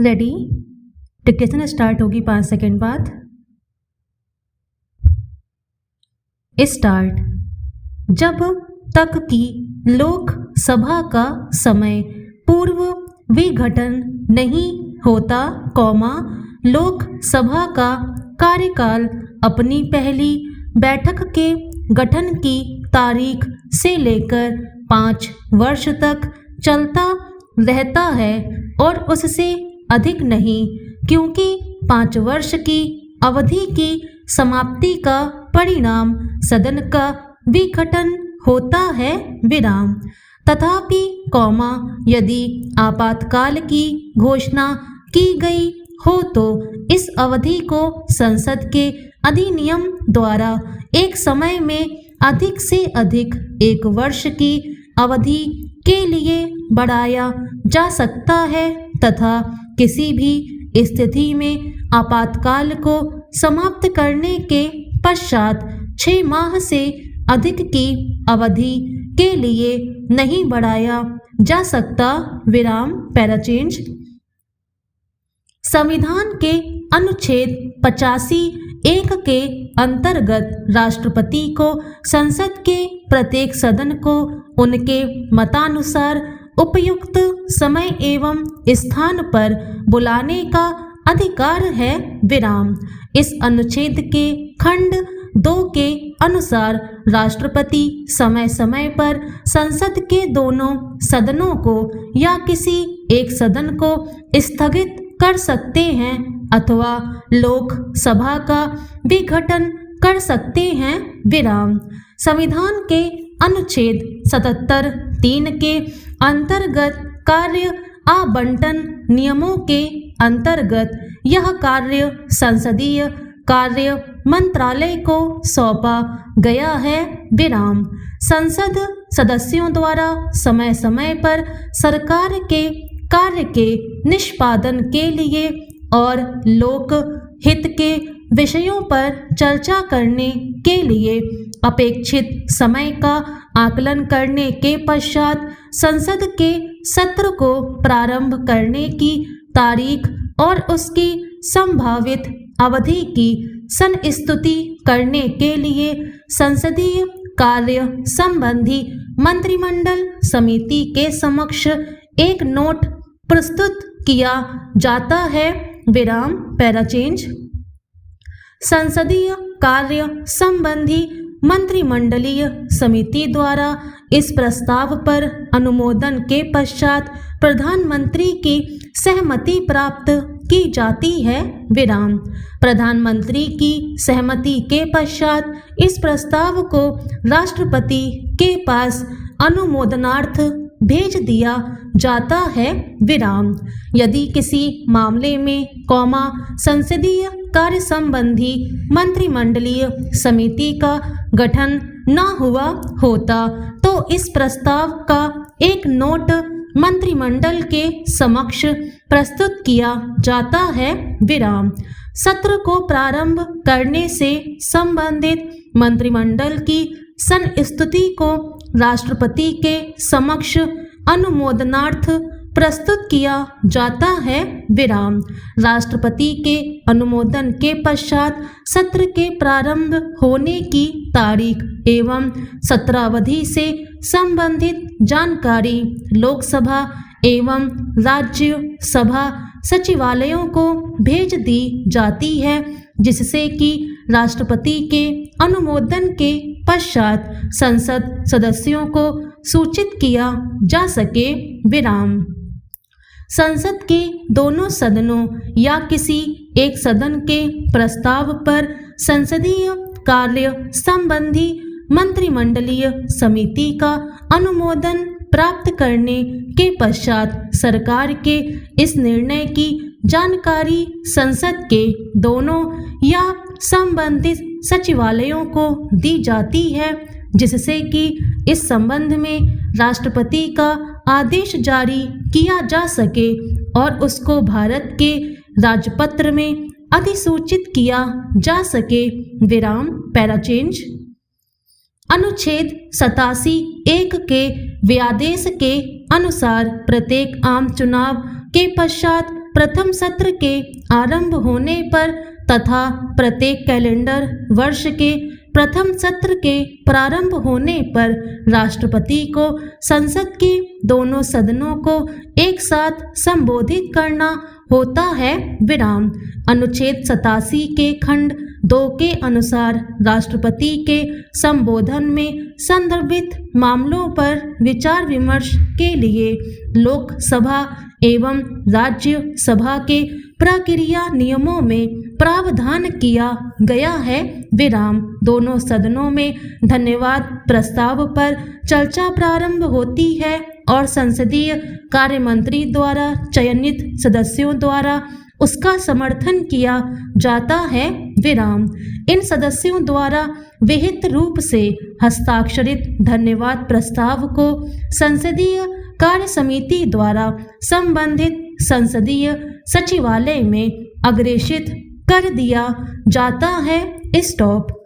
Ready. Dictation start होगी 5 second बाद। Start. जब तक कि लोकसभा का समय पूर्व विघटन नहीं होता, लोकसभा का कार्यकाल अपनी पहली बैठक के गठन की तारीख से लेकर 5 वर्ष तक चलता रहता है और उससे अधिक नहीं, क्योंकि 5 वर्ष की अवधि की समाप्ति का परिणाम सदन का विघटन होता है, विराम। तथापि यदि आपातकाल की घोषणा की गई हो तो इस अवधि को संसद के अधिनियम द्वारा एक समय में अधिक से अधिक 1 वर्ष की अवधि के लिए बढ़ाया जा सकता है तथा किसी भी स्थिति में आपातकाल को समाप्त करने के पश्चात 6 माह से अधिक की अवधि के लिए नहीं बढ़ाया जा सकता, विराम। पैराचेंज। संविधान के अनुच्छेद 85(1) के अंतर्गत राष्ट्रपति को संसद के प्रत्येक सदन को उनके मतानुसार उपयुक्त समय एवं स्थान पर बुलाने का अधिकार है, विराम। इस अनुच्छेद के खंड 2 के अनुसार राष्ट्रपति समय समय पर संसद के दोनों सदनों को या किसी एक सदन को स्थगित कर सकते हैं अथवा लोकसभा का विघटन कर सकते हैं, विराम। संविधान के अनुच्छेद 77(3) के अंतर्गत कार्य आवंटन नियमों के अंतर्गत यह कार्य संसदीय कार्य मंत्रालय को सौंपा गया है, विराम। संसद सदस्यों द्वारा समय समय पर सरकार के कार्य के निष्पादन के लिए और लोक हित के विषयों पर चर्चा करने के लिए अपेक्षित समय का आकलन करने के पश्चात संसद के सत्र को प्रारंभ करने की तारीख और उसकी संभावित अवधि की संस्तुति करने के लिए संसदीय कार्य संबंधी मंत्रिमंडल समिति के समक्ष एक नोट प्रस्तुत किया जाता है, विराम। पैराचेंज। संसदीय कार्य संबंधी मंत्रिमंडलीय समिति द्वारा इस प्रस्ताव पर अनुमोदन के पश्चात प्रधानमंत्री की सहमति प्राप्त की जाती है, विराम। प्रधानमंत्री की सहमति के पश्चात इस प्रस्ताव को राष्ट्रपति के पास अनुमोदनार्थ भेज दिया जाता है, विराम। यदि किसी मामले में संसदीय कार्य संबंधी मंत्रिमंडलीय समिति का गठन न हुआ होता तो इस प्रस्ताव का एक नोट मंत्रिमंडल के समक्ष प्रस्तुत किया जाता है, विराम। सत्र को प्रारंभ करने से संबंधित मंत्रिमंडल की संस्तुति को राष्ट्रपति के समक्ष अनुमोदनार्थ प्रस्तुत किया जाता है, विराम। राष्ट्रपति के अनुमोदन के पश्चात सत्र के प्रारंभ होने की तारीख एवं सत्रावधि से संबंधित जानकारी लोकसभा एवं राज्यसभा सचिवालयों को भेज दी जाती है, जिससे कि राष्ट्रपति के अनुमोदन के पश्चात संसद सदस्यों को सूचित किया जा सके, विराम। संसद के दोनों सदनों या किसी एक सदन के प्रस्ताव पर संसदीय कार्य संबंधी मंत्रिमंडलीय समिति का अनुमोदन प्राप्त करने के पश्चात सरकार के इस निर्णय की जानकारी संसद के दोनों या संबंधित सचिवालयों को दी जाती है, जिससे कि इस संबंध में राष्ट्रपति का आदेश जारी किया जा सके और उसको भारत के राजपत्र में अधिसूचित किया जा सके, विराम। पैराचेंज। अनुच्छेद 87(1) के व्यादेश के अनुसार प्रत्येक आम चुनाव के पश्चात प्रथम सत्र के आरंभ होने पर तथा प्रत्येक कैलेंडर वर्ष के प्रथम सत्र के प्रारंभ होने पर राष्ट्रपति को संसद के दोनों सदनों को एक साथ संबोधित करना होता है। विराम। अनुच्छेद 87 के खंड 2 के अनुसार राष्ट्रपति के संबोधन में संदर्भित मामलों पर विचार विमर्श के लिए लोकसभा एवं राज्यसभा के प्रक्रिया नियमों में प्रावधान किया गया है। विराम। दोनों सदनों में धन्यवाद प्रस्ताव पर चर्चा प्रारंभ होती है और संसदीय कार्य मंत्री द्वारा चयनित सदस्यों द्वारा उसका समर्थन किया जाता है। विराम। इन सदस्यों द्वारा विहित रूप से हस्ताक्षरित धन्यवाद प्रस्ताव को संसदीय कार्य समिति द्वारा संबंधित संसदीय सचिवालय में अग्रेषित कर दिया जाता है। स्टॉप।